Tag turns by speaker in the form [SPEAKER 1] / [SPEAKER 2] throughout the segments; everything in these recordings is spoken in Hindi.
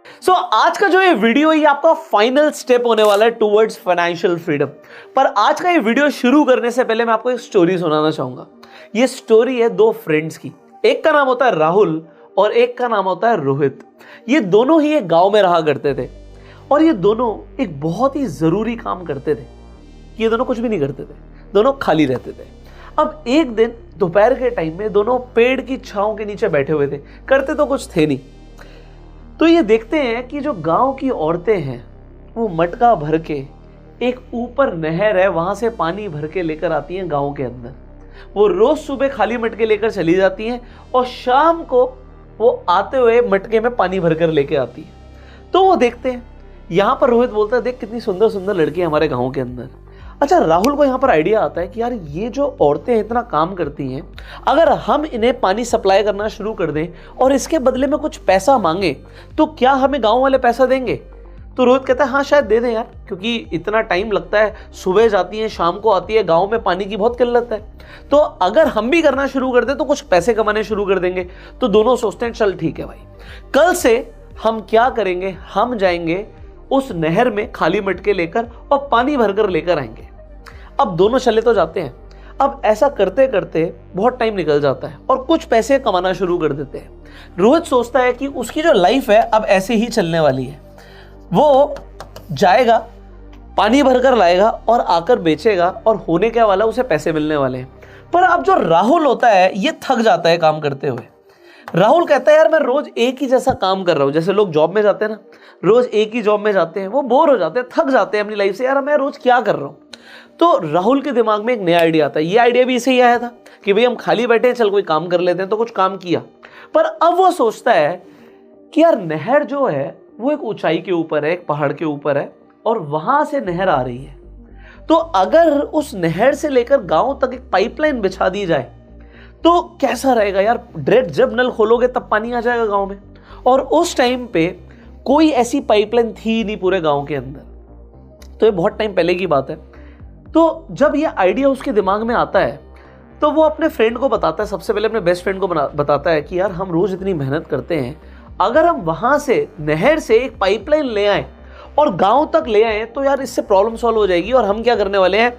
[SPEAKER 1] आज का जो ये वीडियो ये आपका फाइनल स्टेप होने वाला है टुवर्ड्स फाइनेंशियल फ्रीडम। पर आज का ये वीडियो शुरू करने से पहले मैं आपको एक स्टोरी सुनाना चाहूंगा। ये स्टोरी है दो फ्रेंड्स की। एक का नाम होता है राहुल और एक का नाम होता है रोहित। ये दोनों ही एक गांव में रहा करते थे और ये दोनों एक बहुत ही जरूरी काम करते थे। ये दोनों कुछ भी नहीं करते थे, दोनों खाली रहते थे। अब एक दिन दोपहर के टाइम में दोनों पेड़ की छांव के नीचे बैठे हुए थे, करते तो कुछ थे नहीं। तो ये देखते हैं कि जो गांव की औरतें हैं वो मटका भर के एक ऊपर नहर है वहां से पानी भर के लेकर आती हैं गांव के अंदर। वो रोज सुबह खाली मटके लेकर चली जाती हैं और शाम को वो आते हुए मटके में पानी भरकर लेके आती है। तो वो देखते हैं, यहां पर रोहित बोलता है देख कितनी सुंदर सुंदर लड़कियां हमारे गांव के अंदर। अच्छा, राहुल को यहां पर आइडिया आता है कि यार ये जो औरतें इतना काम करती हैं, अगर हम इन्हें पानी सप्लाई करना शुरू कर दें और इसके बदले में कुछ पैसा मांगे तो क्या हमें गांव वाले पैसा देंगे? तो रोहित कहता है हाँ शायद दे दें यार, क्योंकि इतना टाइम लगता है, सुबह जाती है शाम को आती है, गांव में पानी की बहुत किल्लत है। तो अगर हम भी करना शुरू कर दें तो कुछ पैसे कमाने शुरू कर देंगे। तो दोनों सोचते हैं चल ठीक है भाई, कल से हम क्या करेंगे, हम जाएंगे उस नहर में खाली मटके लेकर और पानी भरकर लेकर आएंगे। अब दोनों चले तो जाते हैं। अब ऐसा करते करते बहुत टाइम निकल जाता है और कुछ पैसे कमाना शुरू कर देते हैं। रोहित सोचता है कि उसकी जो लाइफ है अब ऐसे ही चलने वाली है। वो जाएगा, पानी भरकर लाएगा और आकर बेचेगा और होने क्या वाला, उसे पैसे मिलने वाले हैं। पर अब जो राहुल होता है ये थक जाता है काम करते हुए। राहुल कहता है यार मैं रोज एक ही जैसा काम कर रहा हूं। जैसे लोग जॉब में जाते हैं ना, रोज एक ही जॉब में जाते हैं, वो बोर हो जाते हैं, थक जाते हैं अपनी लाइफ से। यार मैं रोज क्या कर रहा हूं? तो राहुल के दिमाग में एक नया आइडिया आता है। ये आइडिया भी इसे ही आया था कि भाई हम खाली बैठे हैं, चल कोई काम कर लेते हैं। तो कुछ काम किया, पर अब वो सोचता है कि यार नहर जो है वो एक ऊंचाई के ऊपर है, एक पहाड़ के ऊपर है और वहां से नहर आ रही है। तो अगर उस नहर से लेकर गांव तक एक पाइपलाइन बिछा दी जाए तो कैसा रहेगा यार। डायरेक्ट जब नल खोलोगे तब पानी आ जाएगा गांव में। और उस टाइम पे कोई ऐसी पाइपलाइन थी नहीं पूरे गांव के अंदर। तो ये बहुत टाइम पहले की बात है। तो जब ये आइडिया उसके दिमाग में आता है तो वो अपने फ्रेंड को बताता है। सबसे पहले अपने बेस्ट फ्रेंड को बताता है कि यार हम रोज इतनी मेहनत करते हैं, अगर हम वहां से नहर से एक पाइपलाइन ले आए और गांव तक ले आए तो यार इससे प्रॉब्लम सॉल्व हो जाएगी। और हम क्या करने वाले हैं,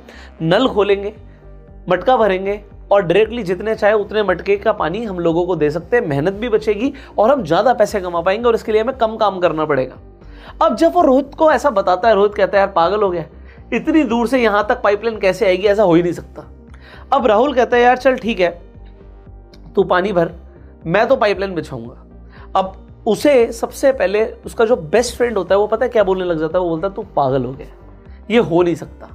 [SPEAKER 1] नल खोलेंगे, मटका भरेंगे और डायरेक्टली जितने चाहे उतने मटके का पानी हम लोगों को दे सकते हैं। मेहनत भी बचेगी और हम ज्यादा पैसे कमा पाएंगे और इसके लिए हमें कम काम करना पड़ेगा। अब जब वो रोहित को ऐसा बताता है, रोहित कहता है यार पागल हो गया, इतनी दूर से यहां तक पाइपलाइन कैसे आएगी, ऐसा हो ही नहीं सकता। अब राहुल कहता है यार चल ठीक है, तू पानी भर, मैं तो पाइपलाइन बिछाऊंगा। अब उसे सबसे पहले उसका जो बेस्ट फ्रेंड होता है वो पता है क्या बोलने लग जाता है, वो बोलता है तू पागल हो गया, ये हो नहीं सकता।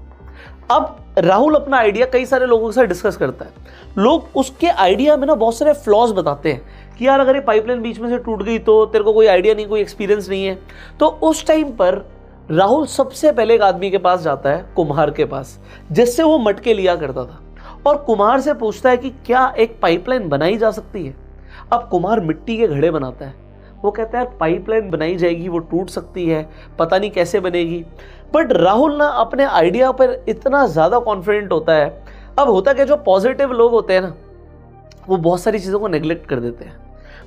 [SPEAKER 1] अब राहुल अपना आइडिया कई सारे लोगों के साथ डिस्कस करता है। लोग उसके आइडिया में ना बहुत सारे फ्लॉज बताते हैं कि यार अगर ये पाइपलाइन बीच में से टूट गई तो तेरे को कोई आइडिया नहीं, कोई एक्सपीरियंस नहीं है। तो उस टाइम पर राहुल सबसे पहले एक आदमी के पास जाता है, कुम्हार के पास, जिससे वो मटके लिया करता था, और कुम्हार से पूछता है कि क्या एक पाइपलाइन बनाई जा सकती है। अब कुम्हार मिट्टी के घड़े बनाता है। वो कहता है पाइपलाइन बनाई जाएगी, वो टूट सकती है, पता नहीं कैसे बनेगी। बट राहुल ना अपने आइडिया पर इतना ज्यादा कॉन्फिडेंट होता है। अब होता क्या, जो पॉजिटिव लोग होते हैं ना वो बहुत सारी चीजों को नेग्लेक्ट कर देते हैं।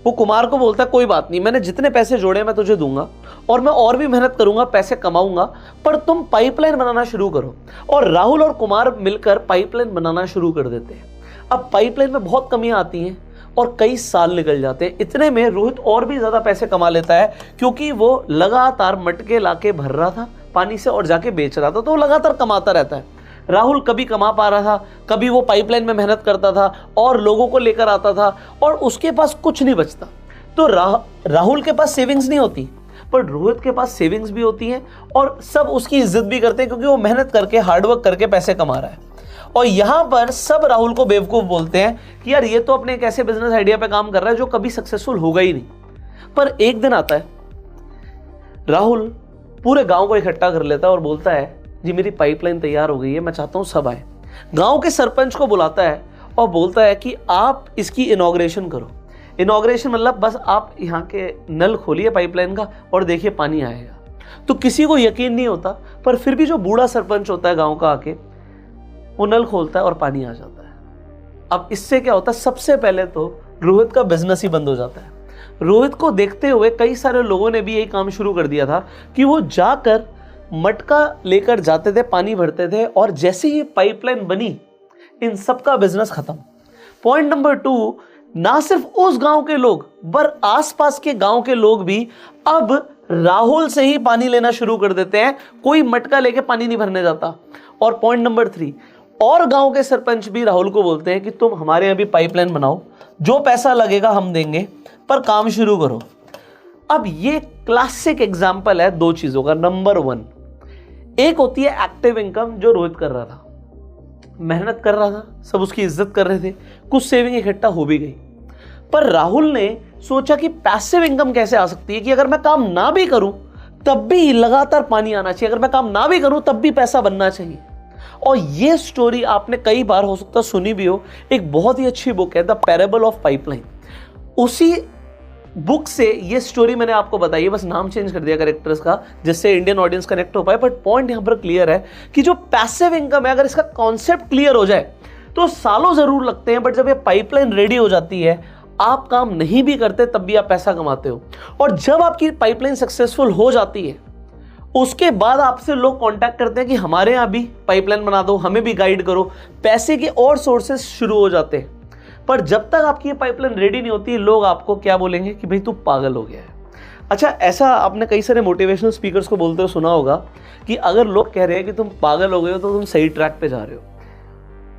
[SPEAKER 1] वो कुमार को बोलता है कोई बात नहीं, मैंने जितने पैसे जोड़े मैं तुझे दूंगा और मैं और भी मेहनत करूंगा, पैसे कमाऊंगा, पर तुम पाइपलाइन बनाना शुरू करो। और राहुल और कुमार मिलकर पाइपलाइन बनाना शुरू कर देते हैं। अब पाइपलाइन में बहुत कमियां आती हैं और कई साल निकल जाते हैं। इतने में रोहित और भी ज्यादा पैसे कमा लेता है, क्योंकि वो लगातार मटके लाके भर रहा था पानी से और जाके बेच रहा था। तो वो लगातार कमाता रहता है। राहुल कभी कमा पा रहा था, कभी वो पाइपलाइन में मेहनत करता था और लोगों को लेकर आता था और उसके पास कुछ नहीं बचता। तो राहुल के पास सेविंग्स नहीं होती, पर रोहित के पास सेविंग्स भी होती हैं और सब उसकी इज्जत भी करते हैं, क्योंकि वो मेहनत करके हार्डवर्क करके पैसे कमा रहा है। और यहां पर सब राहुल को बेवकूफ बोलते हैं कि यार ये तो अपने एक ऐसे बिजनेस आइडिया पे काम कर रहा है जो कभी सक्सेसफुल होगा ही नहीं। पर एक दिन आता है, राहुल पूरे गांव को इकट्ठा कर लेता है और बोलता है जी मेरी पाइपलाइन तैयार हो गई है, मैं चाहता हूं सब आए। गांव के सरपंच को बुलाता है और बोलता है कि आप इसकी इनॉग्रेशन करो। इनॉग्रेशन मतलब बस आप यहाँ के नल खोलिए पाइपलाइन का और देखिए पानी आएगा। तो किसी को यकीन नहीं होता, पर फिर भी जो बूढ़ा सरपंच होता है गांव का आके वो नल खोलता है और पानी आ जाता है। अब इससे क्या होता है, सबसे पहले तो रोहित का बिजनेस ही बंद हो जाता है। रोहित को देखते हुए कई सारे लोगों ने भी यही काम शुरू कर दिया था कि वो जाकर मटका लेकर जाते थे, पानी भरते थे, और जैसे ही पाइपलाइन बनी इन सब का बिजनेस खत्म। पॉइंट नंबर 2, ना सिर्फ उस गांव के लोग पर आसपास के गांव के लोग भी अब राहुल से ही पानी लेना शुरू कर देते हैं, कोई मटका लेके पानी नहीं भरने जाता। और पॉइंट नंबर 3, और गांव के सरपंच भी राहुल को बोलते हैं कि तुम हमारे यहाँ भी पाइपलाइन बनाओ, जो पैसा लगेगा हम देंगे, पर काम शुरू करो। अब ये क्लासिक एग्जाम्पल है 2 चीजों का। नंबर 1, एक होती है एक्टिव इनकम, जो रोहित कर रहा था, मेहनत कर रहा था, सब उसकी इज्जत कर रहे थे, कुछ सेविंग इकट्ठा हो भी गई। पर राहुल ने सोचा कि पैसिव इनकम कैसे आ सकती है, कि अगर मैं काम ना भी करूं तब भी लगातार पानी आना चाहिए, अगर मैं काम ना भी करूं तब भी पैसा बनना चाहिए। और ये स्टोरी आपने कई बार हो सकता सुनी भी हो, एक बहुत ही अच्छी बुक है द पैरेबल ऑफ पाइपलाइन। उसी बुक से ये स्टोरी मैंने आपको बताई है, बस नाम चेंज कर दिया कैरेक्टर्स का, जिससे इंडियन ऑडियंस कनेक्ट हो पाए। बट पॉइंट यहां पर क्लियर है कि जो पैसिव इनकम है, अगर इसका कॉन्सेप्ट क्लियर हो जाए तो सालों जरूर लगते हैं, बट जब ये पाइपलाइन रेडी हो जाती है, आप काम नहीं भी करते तब भी आप पैसा कमाते हो। और जब आपकी पाइपलाइन सक्सेसफुल हो जाती है, उसके बाद आपसे लोग कांटेक्ट करते हैं कि हमारे यहाँ भी पाइपलाइन बना दो, हमें भी गाइड करो, पैसे के और सोर्सेस शुरू हो जाते हैं। पर जब तक आपकी ये पाइपलाइन रेडी नहीं होती, लोग आपको क्या बोलेंगे कि भाई तू पागल हो गया है। अच्छा, ऐसा आपने कई सारे मोटिवेशनल स्पीकर्स को बोलते हुए सुना होगा कि अगर लोग कह रहे हैं कि तुम पागल हो गए हो तो तुम सही ट्रैक पे जा रहे हो।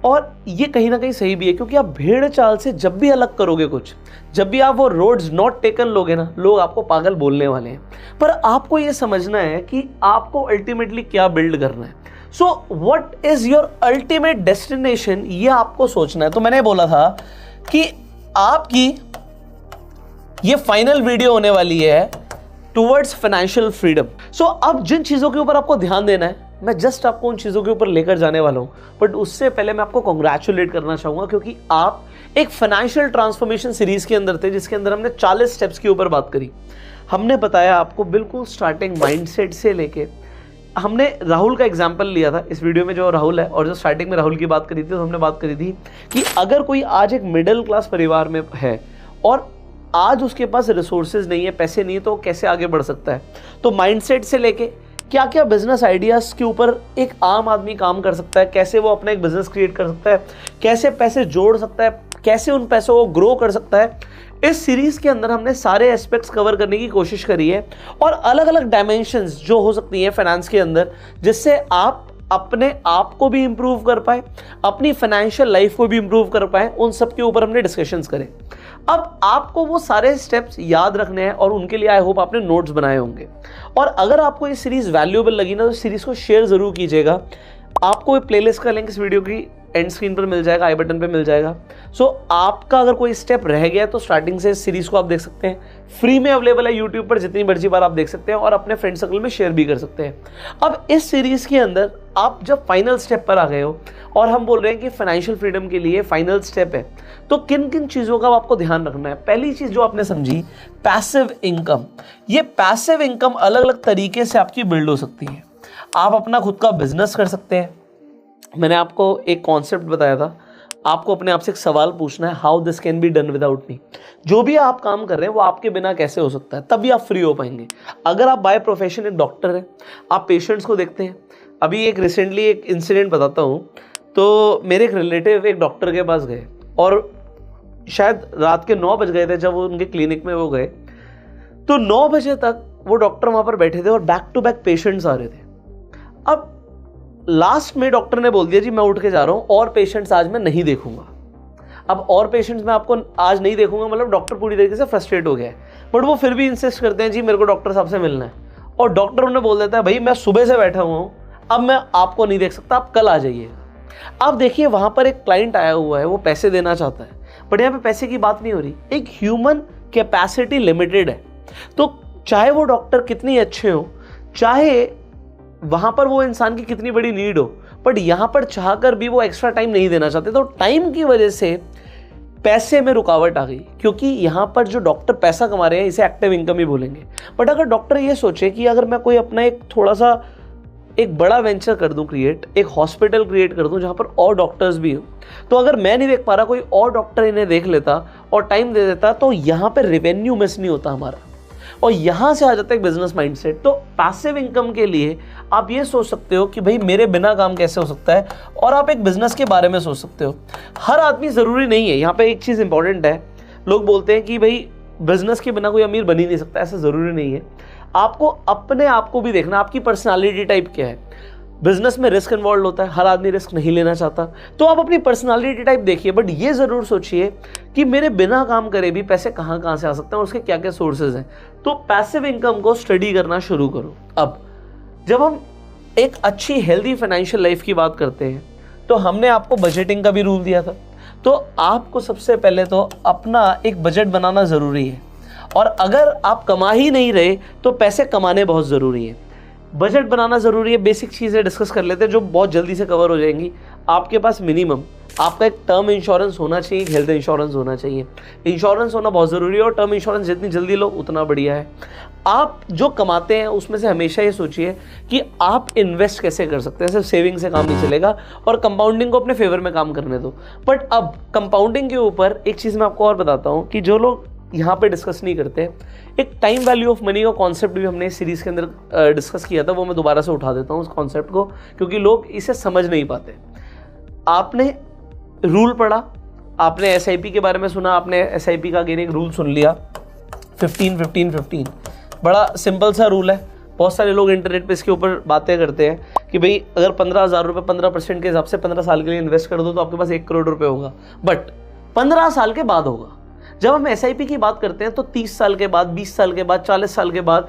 [SPEAKER 1] और ये कहीं ना कहीं सही भी है, क्योंकि आप भेड़ चाल से जब भी अलग करोगे कुछ, जब भी आप वो रोड्स नॉट टेकन लोगे ना, लोग आपको पागल बोलने वाले हैं। पर आपको ये समझना है कि आपको अल्टीमेटली क्या बिल्ड करना है। So what is your ultimate destination, ये आपको सोचना है। तो मैंने बोला था कि आपकी ये फाइनल वीडियो होने वाली है टुवर्ड्स फाइनेंशियल फ्रीडम। सो अब जिन चीजों के ऊपर आपको ध्यान देना है, मैं जस्ट आपको उन चीजों के ऊपर लेकर जाने वाला हूं। बट उससे पहले मैं आपको कॉन्ग्रेचुलेट करना चाहूंगा, क्योंकि आप एक फाइनेंशियल ट्रांसफॉर्मेशन सीरीज के अंदर थे, जिसके अंदर हमने 40 स्टेप्स के ऊपर बात करी। हमने बताया आपको बिल्कुल स्टार्टिंग माइंडसेट से लेके, हमने राहुल का एग्जाम्पल लिया था इस वीडियो में, जो राहुल है, और जो स्टार्टिंग में राहुल की बात करी थी, तो हमने बात करी थी कि अगर कोई आज एक मिडिल क्लास परिवार में है और आज उसके पास रिसोर्सेज नहीं है, पैसे नहीं है, तो कैसे आगे बढ़ सकता है। तो माइंडसेट से लेके क्या क्या बिजनेस आइडियाज के ऊपर एक आम आदमी काम कर सकता है, कैसे वो अपना एक बिजनेस क्रिएट कर सकता है, कैसे पैसे जोड़ सकता है, कैसे उन पैसों को ग्रो कर सकता है, इस सीरीज के अंदर हमने सारे एस्पेक्ट्स कवर करने की कोशिश करी है। और अलग अलग डायमेंशंस जो हो सकती हैं फाइनेंस के अंदर, जिससे आप अपने आप को भी इंप्रूव कर पाए, अपनी फाइनेंशियल लाइफ को भी इंप्रूव कर पाए, उन सब के ऊपर हमने डिस्कशंस करे। अब आपको वो सारे स्टेप्स याद रखने हैं, और उनके लिए आई होप आपने नोट्स बनाए होंगे। और अगर आपको ये सीरीज वैल्यूएबल लगी ना, तो सीरीज को शेयर जरूर कीजिएगा। आपको प्लेलिस्ट का लिंक इस वीडियो की एंड स्क्रीन पर मिल जाएगा, आई बटन पे मिल जाएगा। सो आपका अगर कोई स्टेप रह गया तो स्टार्टिंग से इस सीरीज को आप देख सकते हैं, फ्री में अवेलेबल है यूट्यूब पर, जितनी मर्जी बार आप देख सकते हैं, और अपने फ्रेंड सर्कल में शेयर भी कर सकते हैं। अब इस सीरीज के अंदर आप जब फाइनल स्टेप पर आ गए हो, और हम बोल रहे हैं कि फाइनेंशियल फ्रीडम के लिए फाइनल स्टेप है, तो किन किन चीजों का आपको ध्यान रखना है। पहली चीज जो आपने समझी, पैसिव इनकम। ये पैसिव इनकम अलग अलग तरीके से आपकी बिल्ड हो सकती है। आप अपना खुद का बिजनेस कर सकते हैं। मैंने आपको एक कॉन्सेप्ट बताया था, आपको अपने आप से एक सवाल पूछना है, how this can be done without me. जो भी आप काम कर रहे हैं वो आपके बिना कैसे हो सकता है, तभी आप फ्री हो पाएंगे। अगर आप बाय प्रोफेशन एक डॉक्टर हैं, आप पेशेंट्स को देखते हैं। अभी एक रिसेंटली एक इंसिडेंट बताता हूँ। तो मेरे एक रिलेटिव एक डॉक्टर के पास गए, और शायद रात के 9 बज गए थे जब वो उनके क्लिनिक में वो गए। तो 9 बजे तक वो डॉक्टर वहाँ पर बैठे थे, और बैक टू बैक पेशेंट्स आ रहे थे। अब लास्ट में डॉक्टर ने बोल दिया, जी मैं उठ के जा रहा हूँ, और पेशेंट्स आज मैं नहीं देखूंगा। अब और पेशेंट्स मैं आपको आज नहीं देखूंगा, मतलब डॉक्टर पूरी तरीके से फ्रस्ट्रेट हो गया है। बट वो फिर भी इंसिस्ट करते हैं, जी मेरे को डॉक्टर साहब से मिलना है। और डॉक्टर उन्हें बोल देता है, भाई मैं सुबह से बैठा हुआ हूँ, अब मैं आपको नहीं देख सकता, आप कल आ जाइएगा। अब देखिए, वहां पर एक क्लाइंट आया हुआ है, वो पैसे देना चाहता है, बट यहाँ पे पैसे की बात नहीं हो रही। एक ह्यूमन कैपेसिटी लिमिटेड है। तो चाहे वो डॉक्टर कितनी अच्छे हो, चाहे वहां पर वो इंसान की कितनी बड़ी नीड हो, बट यहां पर चाहकर भी वो एक्स्ट्रा टाइम नहीं देना चाहते। तो टाइम की वजह से पैसे में रुकावट आ गई, क्योंकि यहां पर जो डॉक्टर पैसा कमा रहे हैं, इसे एक्टिव इनकम ही बोलेंगे। बट अगर डॉक्टर ये सोचे कि अगर मैं कोई अपना एक थोड़ा सा एक बड़ा वेंचर कर दूं क्रिएट, एक हॉस्पिटल क्रिएट कर दूं जहां पर और डॉक्टर्स भी हो, तो अगर मैं नहीं देख पा रहा, कोई और डॉक्टर इन्हें देख लेता और टाइम दे देता, तो यहां पर रेवेन्यू मिस नहीं होता हमारा, और यहां से आ जाता है एक बिजनेस माइंडसेट। तो पैसिव इनकम के लिए आप ये सोच सकते हो कि भाई मेरे बिना काम कैसे हो सकता है, और आप एक बिजनेस के बारे में सोच सकते हो। हर आदमी जरूरी नहीं है, यहाँ पे एक चीज इंपॉर्टेंट है, लोग बोलते हैं कि भाई बिजनेस के बिना कोई अमीर बन ही नहीं सकता, ऐसा जरूरी नहीं है। आपको अपने आप को भी देखना, आपकी पर्सनालिटी टाइप क्या है। बिजनेस में रिस्क इन्वॉल्व होता है, हर आदमी रिस्क नहीं लेना चाहता, तो आप अपनी पर्सनालिटी टाइप देखिए, बट ये जरूर सोचिए कि मेरे बिना काम करे भी पैसे कहाँ कहाँ से आ सकते हैं और उसके क्या क्या सोर्सेज हैं। तो पैसिव इनकम को स्टडी करना शुरू करो। अब जब हम एक अच्छी हेल्दी फाइनेंशियल लाइफ की बात करते हैं, तो हमने आपको बजटिंग का भी रूल दिया था, तो आपको सबसे पहले तो अपना एक बजट बनाना ज़रूरी है, और अगर आप कमा ही नहीं रहे तो पैसे कमाने बहुत ज़रूरी है। बजट बनाना ज़रूरी है। बेसिक चीज़ें डिस्कस कर लेते हैं जो बहुत जल्दी से कवर हो जाएंगी। आपके पास मिनिमम आपका एक टर्म इंश्योरेंस होना चाहिए, एक हेल्थ इंश्योरेंस होना चाहिए। इंश्योरेंस होना बहुत ज़रूरी है, और टर्म इंश्योरेंस जितनी जल्दी लो उतना बढ़िया है। आप जो कमाते हैं उसमें से हमेशा ये सोचिए कि आप इन्वेस्ट कैसे कर सकते हैं। सिर्फ सेविंग से काम नहीं चलेगा, और कंपाउंडिंग को अपने फेवर में काम करने दो। बट अब कंपाउंडिंग के ऊपर एक चीज़ मैं आपको और बताता हूँ कि जो लोग यहाँ पे डिस्कस नहीं करते, एक टाइम वैल्यू ऑफ मनी का कॉन्सेप्ट भी हमने इस सीरीज़ के अंदर डिस्कस किया था, वो मैं दोबारा से उठा देता हूँ उस कॉन्सेप्ट को, क्योंकि लोग इसे समझ नहीं पाते। आपने रूल पढ़ा, आपने एसआईपी के बारे में सुना, आपने एसआईपी का अगेन एक रूल सुन लिया 15-15-15। बड़ा सिंपल सा रूल है। बहुत सारे लोग इंटरनेट पे इसके ऊपर बातें करते हैं कि भाई अगर 15,000 रुपये 15% के हिसाब से 15 साल के लिए इन्वेस्ट कर दो तो आपके पास 1 करोड़ रुपए होगा, बट 15 साल के बाद होगा। जब हम एसआईपी की बात करते हैं तो 30 साल के बाद, 20 साल के बाद, 40 साल के बाद,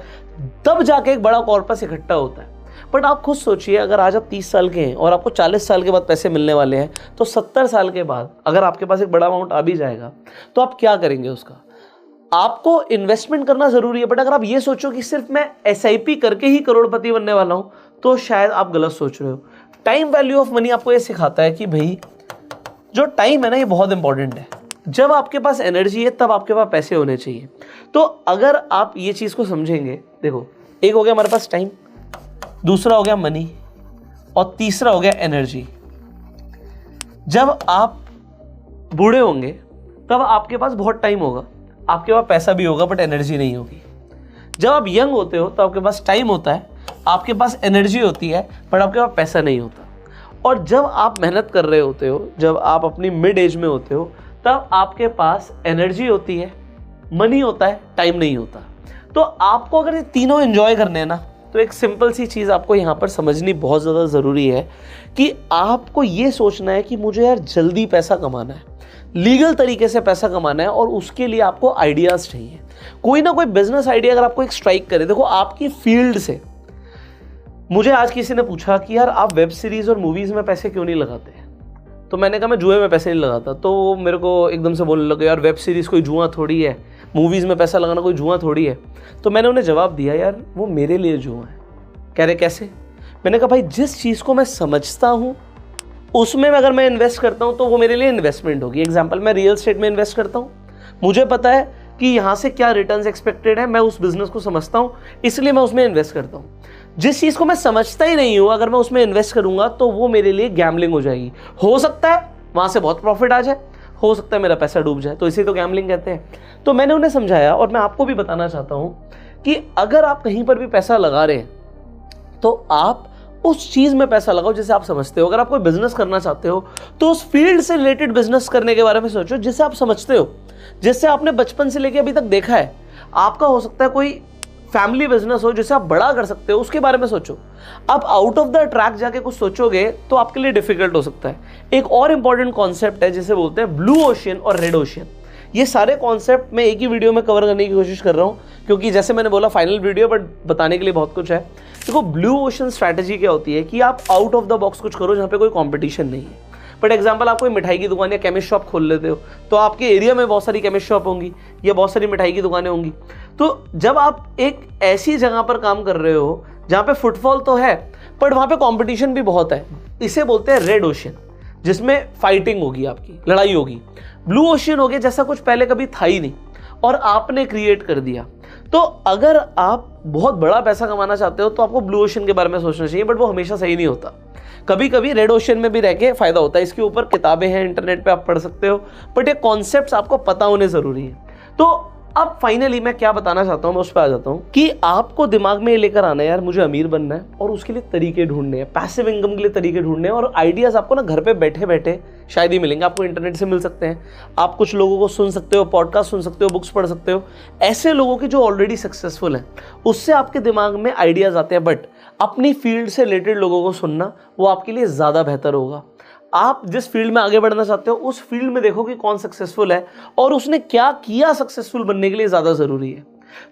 [SPEAKER 1] तब जाके एक बड़ा कॉर्पस इकट्ठा होता है। बट आप खुद सोचिए, अगर आज आप 30 साल के हैं और आपको 40 साल के बाद पैसे मिलने वाले हैं, तो 70 साल के बाद अगर आपके पास एक बड़ा अमाउंट आ भी जाएगा तो आप क्या करेंगे उसका? आपको इन्वेस्टमेंट करना जरूरी है, बट अगर आप ये सोचो कि सिर्फ मैं एसआईपी करके ही करोड़पति बनने वाला हूं, तो शायद आप गलत सोच रहे हो। टाइम वैल्यू ऑफ मनी आपको ये सिखाता है कि भाई जो टाइम है ना, ये बहुत इंपॉर्टेंट है। जब आपके पास एनर्जी है तब आपके पास पैसे होने चाहिए। तो अगर आप ये चीज को समझेंगे, देखो एक हो गया हमारे पास टाइम, दूसरा हो गया मनी, और तीसरा हो गया एनर्जी। जब आप बूढ़े होंगे तब आपके पास बहुत टाइम होगा, आपके पास पैसा भी होगा, बट एनर्जी नहीं होगी। जब आप यंग होते हो तो आपके पास टाइम होता है, आपके पास एनर्जी होती है, बट आपके पास पैसा नहीं होता। और जब आप मेहनत कर रहे होते हो, जब आप अपनी मिड एज में होते हो, तब आपके पास एनर्जी होती है, मनी होता है, टाइम नहीं होता। तो आपको अगर ये तीनों एंजॉय करने हैं ना, तो एक सिंपल सी चीज़ आपको यहाँ पर समझनी बहुत ज़्यादा ज़रूरी है कि आपको ये सोचना है कि मुझे यार जल्दी पैसा कमाना है, लीगल तरीके से पैसा कमाना है, और उसके लिए आपको आइडियाज़ चाहिए। कोई ना कोई बिजनेस आइडिया अगर आपको एक स्ट्राइक करे, देखो आपकी फील्ड से। मुझे आज किसी ने पूछा कि यार आप वेब सीरीज़ और मूवीज़ में पैसे क्यों नहीं लगाते? तो मैंने कहा मैं जुए में पैसे नहीं लगाता। तो वो मेरे को एकदम से बोलने लगे, यार वेब सीरीज़ कोई जुआ थोड़ी है, मूवीज़ में पैसा लगाना कोई जुआ थोड़ी है। तो मैंने उन्हें जवाब दिया, यार वो मेरे लिए जुआ है। कह रहे कैसे? मैंने कहा भाई जिस चीज़ को मैं समझता हूँ उसमें अगर मैं इन्वेस्ट करता हूँ तो वो मेरे लिए इन्वेस्टमेंट होगी। एग्जाम्पल, मैं रियल एस्टेट में इन्वेस्ट करता हूँ, मुझे पता है कि यहाँ से क्या रिटर्न्स एक्सपेक्टेड है, मैं उस बिजनेस को समझता हूँ, इसलिए मैं उसमें इन्वेस्ट करता हूँ। जिस चीज़ को मैं समझता ही नहीं हूँ, अगर मैं उसमें इन्वेस्ट करूँगा तो वो मेरे लिए गैम्बलिंग हो जाएगी। हो सकता है वहाँ से बहुत प्रॉफिट आ जाए, हो सकता है मेरा पैसा डूब जाए, तो इसे तो गैम्बलिंग कहते हैं। तो मैंने उन्हें समझाया, और मैं आपको भी बताना चाहता हूँ कि अगर आप कहीं पर भी पैसा लगा रहे हैं तो आप उस चीज़ में पैसा लगाओ जिसे आप समझते हो। अगर आप कोई बिजनेस करना चाहते हो तो उस फील्ड से रिलेटेड बिजनेस करने के बारे में सोचो जिसे आप समझते हो, जिससे आपने बचपन से लेकर अभी तक देखा है। आपका हो सकता है कोई फैमिली बिजनेस हो जिसे आप बड़ा कर सकते हो, उसके बारे में सोचो। आप आउट ऑफ द ट्रैक जाके कुछ सोचोगे तो आपके लिए डिफिकल्ट हो सकता है। एक और इंपॉर्टेंट कॉन्सेप्ट है जिसे बोलते हैं ब्लू ओशियन और रेड ओशियन। ये सारे कॉन्सेप्ट मैं एक ही वीडियो में कवर करने की कोशिश कर रहा हूँ, क्योंकि जैसे मैंने बोला फाइनल वीडियो, बट बताने के लिए बहुत कुछ है। देखो ब्लू ओशन स्ट्रैटेजी क्या होती है कि आप आउट ऑफ द बॉक्स कुछ करो जहाँ पे कोई कंपटीशन नहीं है। बट एग्जांपल, आप कोई मिठाई की दुकान या केमिस्ट शॉप खोल लेते हो, तो आपके एरिया में बहुत सारी केमिस्ट शॉप होंगी या बहुत सारी मिठाई की दुकानें होंगी। तो जब आप एक ऐसी जगह पर काम कर रहे हो जहाँ पे फुटफॉल तो है बट वहाँ पे कॉम्पिटिशन भी बहुत है, इसे बोलते हैं रेड ओशन, जिसमें फाइटिंग होगी, आपकी लड़ाई होगी। ब्लू ओशियन हो गया जैसा कुछ पहले कभी था ही नहीं, और आपने क्रिएट कर दिया। तो अगर आप बहुत बड़ा पैसा कमाना चाहते हो तो आपको ब्लू ओशन के बारे में सोचना चाहिए, बट वो हमेशा सही नहीं होता। कभी कभी रेड ओशन में भी रह के फायदा होता है। इसके ऊपर किताबें हैं, इंटरनेट पे आप पढ़ सकते हो, बट ये कॉन्सेप्ट्स आपको पता होने जरूरी है। तो अब फाइनली मैं क्या बताना चाहता हूँ, मैं उस पर आ जाता हूँ कि आपको दिमाग में ये लेकर आना है यार मुझे अमीर बनना है, और उसके लिए तरीके ढूंढने हैं, पैसिव इनकम के लिए तरीके ढूंढने हैं। और आइडियाज आपको ना घर पे बैठे बैठे शायद ही मिलेंगे, आपको इंटरनेट से मिल सकते हैं, आप कुछ लोगों को सुन सकते हो, पॉडकास्ट सुन सकते हो, बुक्स पढ़ सकते हो, ऐसे लोगों की जो ऑलरेडी सक्सेसफुल हैं, उससे आपके दिमाग में आइडियाज आते हैं। बट अपनी फील्ड से रिलेटेड लोगों को सुनना वो आपके लिए ज़्यादा बेहतर होगा। आप जिस फील्ड में आगे बढ़ना चाहते हो उस फील्ड में देखो कि कौन सक्सेसफुल है और उसने क्या किया सक्सेसफुल बनने के लिए, ज़्यादा ज़रूरी है।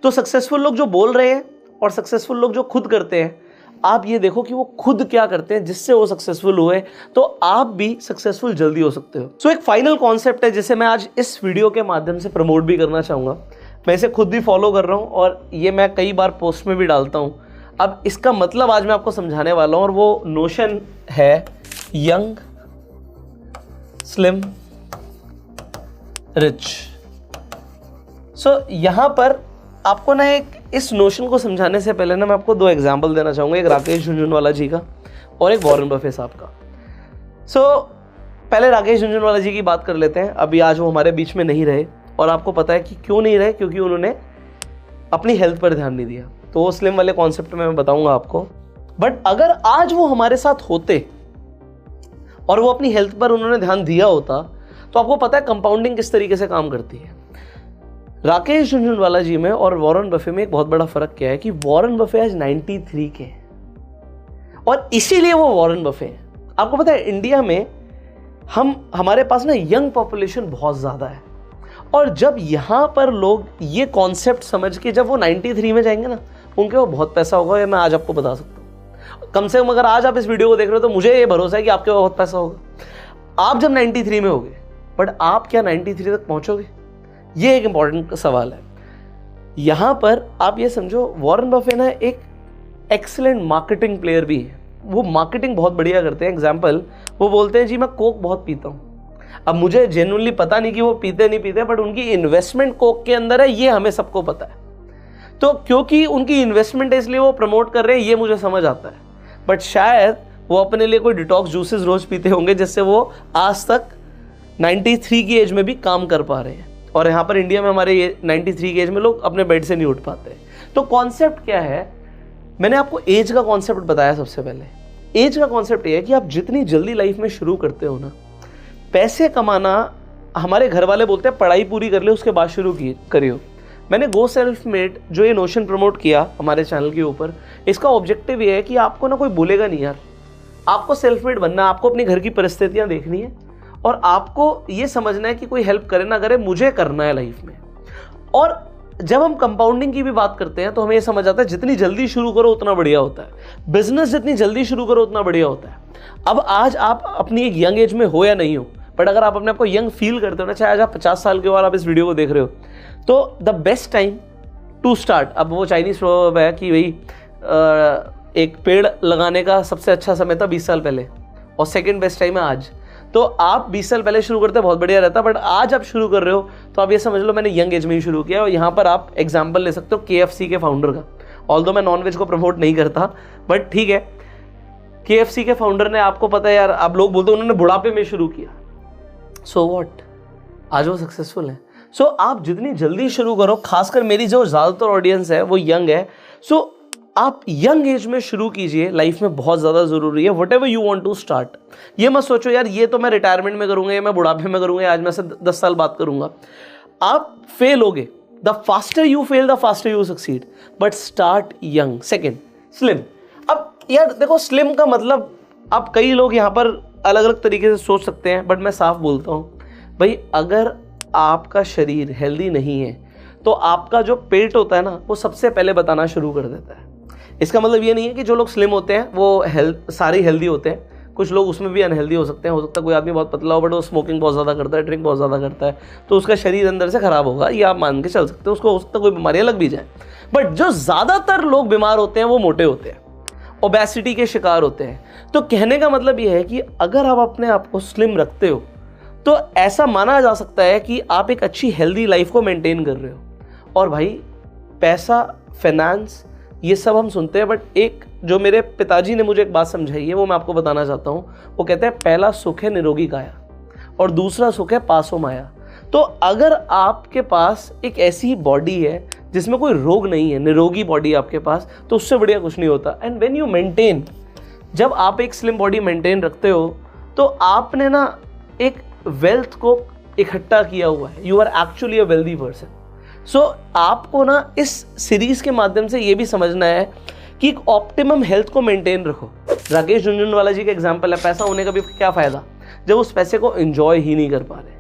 [SPEAKER 1] तो सक्सेसफुल लोग जो बोल रहे हैं और सक्सेसफुल लोग जो खुद करते हैं, आप ये देखो कि वो खुद क्या करते हैं जिससे वो सक्सेसफुल हुए, तो आप भी सक्सेसफुल जल्दी हो सकते हो। सो एक फाइनल कॉन्सेप्ट है जिसे मैं आज इस वीडियो के माध्यम से प्रमोट भी करना चाहूँगा। मैं इसे खुद भी फॉलो कर रहा हूँ और ये मैं कई बार पोस्ट में भी डालता हूँ। अब इसका मतलब आज मैं आपको समझाने वाला हूँ, और वो नोशन है यंग, स्लिम, रिच। सो यहाँ पर आपको ना एक इस नोशन को समझाने से पहले ना मैं आपको दो एग्जाम्पल देना चाहूँगा, एक राकेश झुनझुनवाला जी का और एक वॉरेन बफे साहब का। सो पहले राकेश झुनझुनवाला जी की बात कर लेते हैं। अभी आज वो हमारे बीच में नहीं रहे, और आपको पता है कि क्यों नहीं रहे, क्योंकि उन्होंने अपनी हेल्थ पर ध्यान नहीं दिया। तो वो स्लिम वाले कॉन्सेप्ट में मैं बताऊंगा आपको। बट अगर आज वो हमारे साथ होते और वो अपनी हेल्थ पर उन्होंने ध्यान दिया होता, तो आपको पता है कंपाउंडिंग किस तरीके से काम करती है। राकेश झुनझुनवाला जी में और वॉरेन बफे में एक बहुत बड़ा फर्क क्या है कि वॉरेन बफे आज 93 के हैं, और इसीलिए वो वॉरेन बफे हैं। आपको पता है इंडिया में हमारे पास ना यंग पॉपुलेशन बहुत ज़्यादा है, और जब यहाँ पर लोग ये कॉन्सेप्ट समझ के जब वो 93 में जाएंगे ना, उनके वो बहुत पैसा होगा, ये मैं आज आपको बता सकता हूँ। कम से कम अगर आज आप इस वीडियो को देख रहे हो तो मुझे ये भरोसा है कि आपके बहुत पैसा होगा। आप जब 93 में होगे, बट आप क्या 93 तक पहुँचोगे, ये एक इंपॉर्टेंट सवाल है। यहाँ पर आप ये समझो, वॉरेन बफे ना एक एक्सीलेंट मार्केटिंग प्लेयर भी है। वो मार्केटिंग बहुत बढ़िया करते हैं। एग्जाम्पल, वो बोलते हैं जी मैं कोक बहुत पीता हूँ। अब मुझे जेन्युइनली पता नहीं कि वो पीते नहीं पीते, बट उनकी इन्वेस्टमेंट कोक के अंदर है, ये हमें सबको पता है। तो क्योंकि उनकी इन्वेस्टमेंट है इसलिए वो प्रमोट कर रहे हैं, ये मुझे समझ आता है। बट शायद वो अपने लिए कोई डिटॉक्स जूसेस रोज पीते होंगे, जिससे वो आज तक 93 की एज में भी काम कर पा रहे हैं। और यहाँ पर इंडिया में हमारे 93 की एज में लोग अपने बेड से नहीं उठ पाते। तो कॉन्सेप्ट क्या है, मैंने आपको एज का कॉन्सेप्ट बताया। सबसे पहले एज का कॉन्सेप्ट ये है कि आप जितनी जल्दी लाइफ में शुरू करते हो ना, पैसे कमाना, हमारे घर वाले बोलते हैं पढ़ाई पूरी कर ले उसके बाद शुरू करियो। मैंने गो सेल्फ मेड जो ये नोशन प्रमोट किया हमारे चैनल के ऊपर, इसका ऑब्जेक्टिव ये है कि आपको ना कोई बोलेगा नहीं यार, आपको सेल्फ मेड बनना, आपको अपनी घर की परिस्थितियां देखनी है, और आपको ये समझना है कि कोई हेल्प करे ना करे, मुझे करना है लाइफ में। और जब हम कंपाउंडिंग की भी बात करते हैं तो हमें ये समझ आता है जितनी जल्दी शुरू करो उतना बढ़िया होता है। बिजनेस जितनी जल्दी शुरू करो उतना बढ़िया होता है। अब आज आप अपनी एक यंग एज में हो या नहीं हो, बट अगर आप अपने आप को यंग फील करते हो ना, चाहे आज आप 50 साल के बाद आप इस वीडियो को देख रहे हो, तो the best time to start. अब वो चाइनीज प्रोवर्ब है कि भाई एक पेड़ लगाने का सबसे अच्छा समय था 20 साल पहले, और सेकेंड बेस्ट टाइम है आज। तो आप 20 साल पहले शुरू करते बहुत बढ़िया रहता, बट आज आप शुरू कर रहे हो तो आप ये समझ लो मैंने यंग एज में ही शुरू किया। और यहाँ पर आप एग्जाम्पल ले सकते हो KFC के फाउंडर का। ऑल्दो मैं नॉनवेज को प्रमोट नहीं करता, बट ठीक है, KFC के फाउंडर ने, आपको पता है यार, आप लोग बोलते हो उन्होंने बुढ़ापे में शुरू किया, सो व्हाट, आज वो सक्सेसफुल है। सो आप जितनी जल्दी शुरू करो, खासकर मेरी जो ज़्यादातर ऑडियंस है वो यंग है, सो आप यंग एज में शुरू कीजिए, लाइफ में बहुत ज़्यादा ज़रूरी है। Whatever you want to start. ये मत सोचो यार ये तो मैं रिटायरमेंट में करूँगा, या मैं बुढ़ापे में करूँगा, आज मैं से 10 साल बात करूँगा। आप फेल होगे, the faster you fail the faster you succeed, but start young. Second, slim. अब यार देखो, स्लिम का मतलब, अब कई लोग यहाँ पर अलग अलग तरीके से सोच सकते हैं, बट मैं साफ बोलता हूँ भाई, अगर आपका शरीर हेल्दी नहीं है तो आपका जो पेट होता है ना, वो सबसे पहले बताना शुरू कर देता है। इसका मतलब ये नहीं है कि जो लोग स्लिम होते हैं वो सारे हेल्दी होते हैं। कुछ लोग उसमें भी अनहेल्दी हो सकते हैं। हो सकता है कोई आदमी बहुत पतला हो, बट वो स्मोकिंग बहुत ज़्यादा करता है, ड्रिंक बहुत ज़्यादा करता है, तो उसका शरीर अंदर से खराब होगा, ये आप मान के चल सकते हो। उसको हो सकता है कोई बीमारियाँ लग भी जाए। बट जो ज़्यादातर लोग बीमार होते हैं वो मोटे होते हैं, ओबेसिटी के शिकार होते हैं। तो कहने का मतलब ये है कि अगर आप अपने आप को स्लिम रखते हो तो ऐसा माना जा सकता है कि आप एक अच्छी हेल्दी लाइफ को मेंटेन कर रहे हो। और भाई पैसा, फाइनेंस, ये सब हम सुनते हैं, बट एक जो मेरे पिताजी ने मुझे एक बात समझाई है वो मैं आपको बताना चाहता हूँ। वो कहते हैं पहला सुख है निरोगी काया और दूसरा सुख है पासो माया। तो अगर आपके पास एक ऐसी बॉडी है जिसमें कोई रोग नहीं है, निरोगी बॉडी आपके पास, तो उससे बढ़िया कुछ नहीं होता। एंड व्हेन यू मेंटेन, जब आप एक स्लिम बॉडी मेंटेन रखते हो तो आपने ना एक वेल्थ को इकट्ठा किया हुआ है। You are actually a wealthy person. So आपको ना इस सीरीज के माध्यम से ये भी समझना है कि एक ऑप्टिमम हेल्थ को मेंटेन रखो। राकेश झुनझुनवाला जी का एग्जाम्पल है, पैसा होने का भी क्या फायदा जब उस पैसे को एंजॉय ही नहीं कर पा रहे।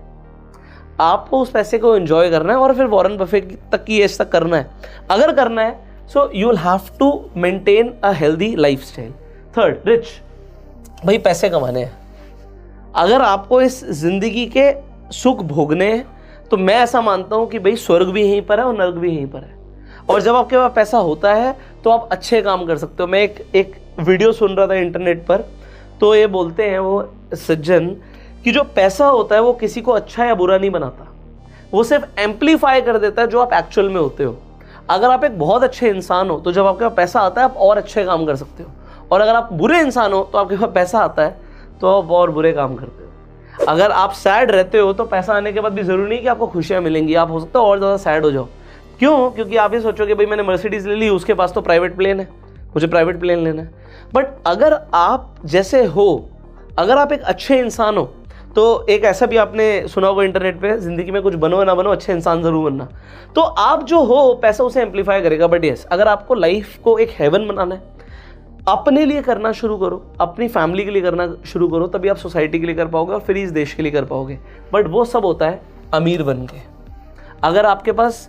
[SPEAKER 1] आपको उस पैसे को एंजॉय करना है और फिर वॉरेन बफेट तक की एज तक करना है। अगर करना है so you will have to maintain a healthy lifestyle. Third, rich. भाई पैसे कमाने हैं। अगर आपको इस जिंदगी के सुख भोगने हैं तो मैं ऐसा मानता हूं कि भाई स्वर्ग भी यहीं पर है और नर्क भी यहीं पर है। और जब आपके पास पैसा होता है तो आप अच्छे काम कर सकते हो। मैं एक वीडियो सुन रहा था इंटरनेट पर, तो ये बोलते हैं वो सज्जन कि जो पैसा होता है वो किसी को अच्छा या बुरा नहीं बनाता, वो सिर्फ एम्पलीफाई कर देता है जो आप एक्चुअल में होते हो। अगर आप एक बहुत अच्छे इंसान हो तो जब आपके पास पैसा आता है आप और अच्छे काम कर सकते हो, और अगर आप बुरे इंसान हो तो आपके पास पैसा आता है तो आप और बुरे काम करते हो। अगर आप सैड रहते हो तो पैसा आने के बाद भी जरूरी नहीं कि आपको खुशियां मिलेंगी, आप हो सकता है और ज़्यादा सैड हो जाओ। क्यों? क्योंकि आप ये सोचोगे भाई मैंने मर्सिडीज ले ली, उसके पास तो प्राइवेट प्लेन है, मुझे प्राइवेट प्लेन लेना है। बट अगर आप जैसे हो, अगर आप एक अच्छे इंसान हो, तो एक ऐसा भी आपने सुना होगा इंटरनेट पे, जिंदगी में कुछ बनो ना बनो अच्छे इंसान जरूर बनना। तो आप जो हो पैसा उसे एम्पलीफाई करेगा। बट यस, अगर आपको लाइफ को एक हेवन बनाना है, अपने लिए करना शुरू करो, अपनी फैमिली के लिए करना शुरू करो, तभी आप सोसाइटी के लिए कर पाओगे और फिर इस देश के लिए कर पाओगे। बट वो सब होता है अमीर बन के। अगर आपके पास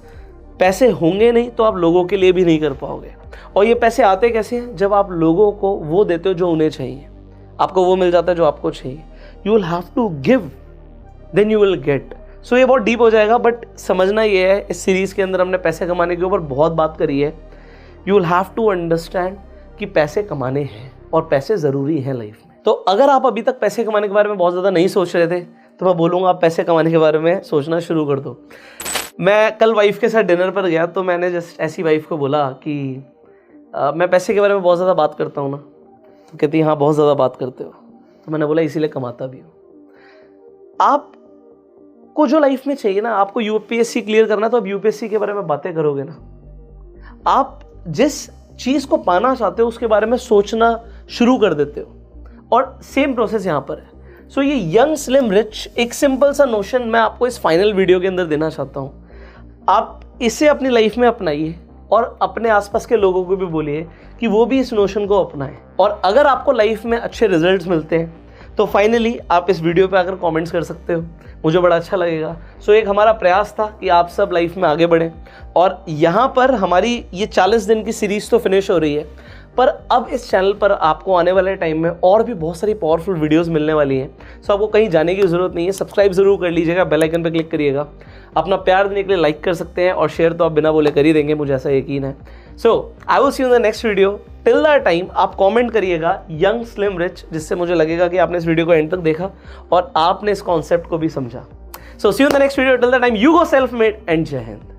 [SPEAKER 1] पैसे होंगे नहीं तो आप लोगों के लिए भी नहीं कर पाओगे। और ये पैसे आते कैसे हैं? जब आप लोगों को वो देते हो जो उन्हें चाहिए, आपको वो मिल जाता है जो आपको चाहिए। You will have to give, then you will get. So ये बहुत डीप हो जाएगा, बट समझना ये है, इस सीरीज के अंदर हमने पैसे कमाने के ऊपर बहुत बात करी है। You will have to understand कि पैसे कमाने हैं और पैसे ज़रूरी हैं लाइफ में। तो अगर आप अभी तक पैसे कमाने के बारे में बहुत ज़्यादा नहीं सोच रहे थे तो मैं बोलूँगा आप पैसे कमाने के बारे में सोचना शुरू कर दो। मैं कल वाइफ के साथ डिनर पर गया तो मैंने जस्ट ऐसी वाइफ को बोला कि मैं पैसे के बारे में बहुत ज़्यादा बात करता हूँ ना। तो कहती हाँ बहुत ज़्यादा बात करते हो। तो मैंने बोला इसीलिए कमाता भी हूँ। आपको जो लाइफ में चाहिए ना, आपको यूपीएससी क्लियर करना, तो आप यूपीएससी के बारे में बातें करोगे ना। आप जिस चीज को पाना चाहते हो उसके बारे में सोचना शुरू कर देते हो, और सेम प्रोसेस यहां पर है। सो ये यंग स्लिम रिच एक सिंपल सा नोशन मैं आपको इस फाइनल वीडियो के अंदर देना चाहता हूं। आप इसे अपनी लाइफ में अपनाइए और अपने आसपास के लोगों को भी बोलिए कि वो भी इस नोशन को अपनाएं। और अगर आपको लाइफ में अच्छे रिजल्ट्स मिलते हैं तो फाइनली आप इस वीडियो पे आकर कमेंट्स कर सकते हो, मुझे बड़ा अच्छा लगेगा। सो एक हमारा प्रयास था कि आप सब लाइफ में आगे बढ़ें, और यहाँ पर हमारी ये 40 दिन की सीरीज तो फिनिश हो रही है, पर अब इस चैनल पर आपको आने वाले टाइम में और भी बहुत सारी पावरफुल वीडियोस मिलने वाली हैं। सो आपको कहीं जाने की ज़रूरत नहीं है, सब्सक्राइब जरूर कर लीजिएगा, बेल आइकन पर क्लिक करिएगा। अपना प्यार देने के लिए लाइक कर सकते हैं, और शेयर तो आप बिना बोले कर ही देंगे, मुझे ऐसा यकीन है। So I will see you in the next video. Till the time आप कमेंट करिएगा यंग स्लिम रिच, जिससे मुझे लगेगा कि आपने इस वीडियो को एंड तक देखा और आपने इस कॉन्सेप्ट को भी समझा। So see you in the next video. Till the time you go self made and जय हिंद।